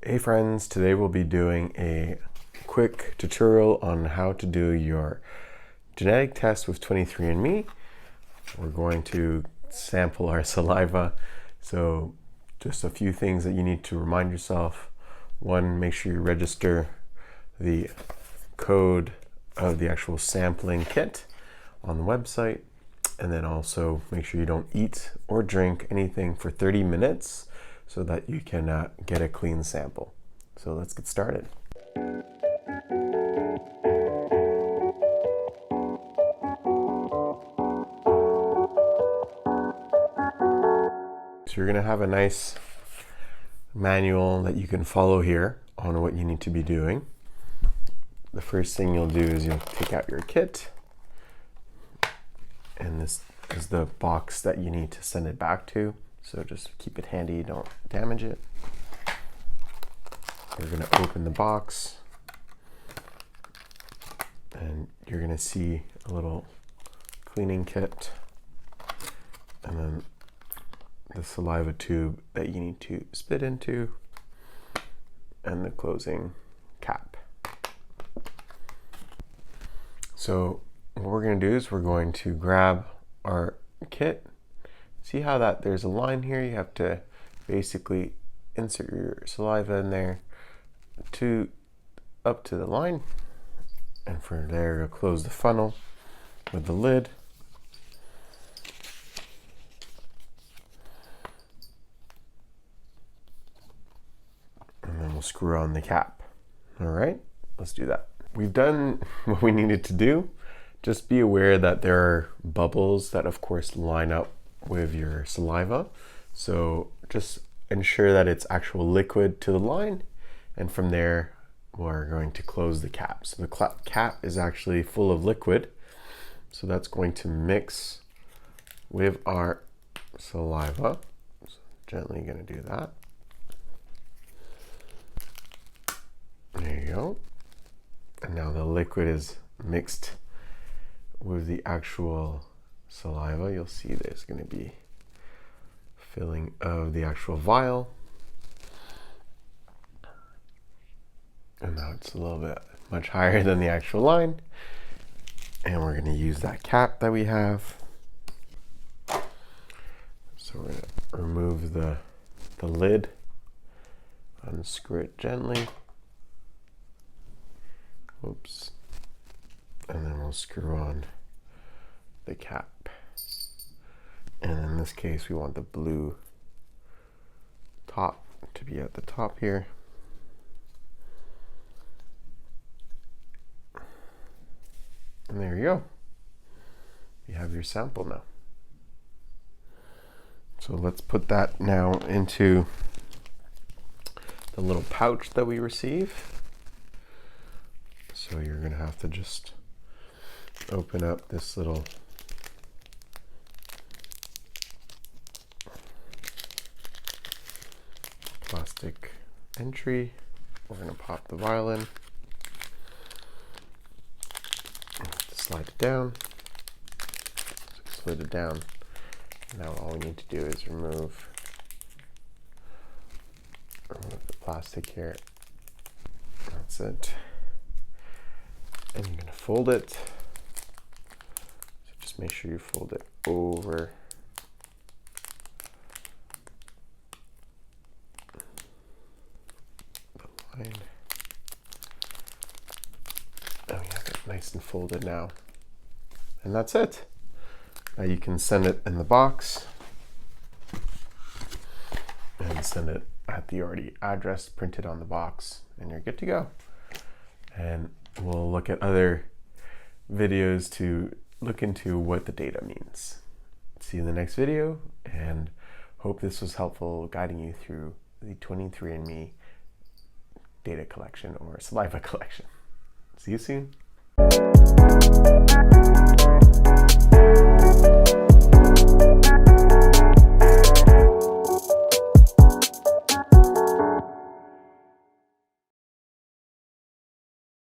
Hey friends, today we'll be doing a quick tutorial on how to do your genetic test with 23andMe. We're going to sample our saliva, so just a few things that you need to remind yourself. One, make sure you register the code of the actual sampling kit on the website, and then also make sure you don't eat or drink anything for 30 minutes so that you can get a clean sample. So let's get started. So you're gonna have a nice manual that you can follow here on what you need to be doing. The first thing you'll do is you'll take out your kit, and this is the box that you need to send it back to. So just keep it handy, don't damage it. You're gonna open the box and you're gonna see a little cleaning kit and then the saliva tube that you need to spit into and the closing cap. So what we're gonna do is we're going to grab our kit. See how that there's a line here? You have to basically insert your saliva in there up to the line, and from there you'll close the funnel with the lid. And then we'll screw on the cap. All right, let's do that. We've done what we needed to do. Just be aware that there are bubbles that of course line up with your saliva. So just ensure that it's actual liquid to the line, and from there we're going to close the cap. So the cap is actually full of liquid, so that's going to mix with our saliva. So gently going to do that. There you go. And now the liquid is mixed with the actual saliva. You'll see there's going to be filling of the actual vial. And now it's a little bit much higher than the actual line. And we're going to use that cap that we have. So we're going to remove the lid, unscrew it gently. Oops. And then we'll screw on the cap. And in this case, we want the blue top to be at the top here. And there you go. You have your sample now. So let's put that now into the little pouch that we receive. So you're going to have to just open up this little plastic entry. We're going to pop the vial in. Slide it down. So slid it down. Now all we need to do is remove the plastic here. That's it. And you're going to fold it. So just make sure you fold it over the line. And we have it nice and folded now. And that's it. Now you can send it in the box and send it at the already address printed on the box, and you're good to go. And we'll look at other videos to look into what the data means. See you in the next video, and hope this was helpful guiding you through the 23andMe data collection or saliva collection. See you soon.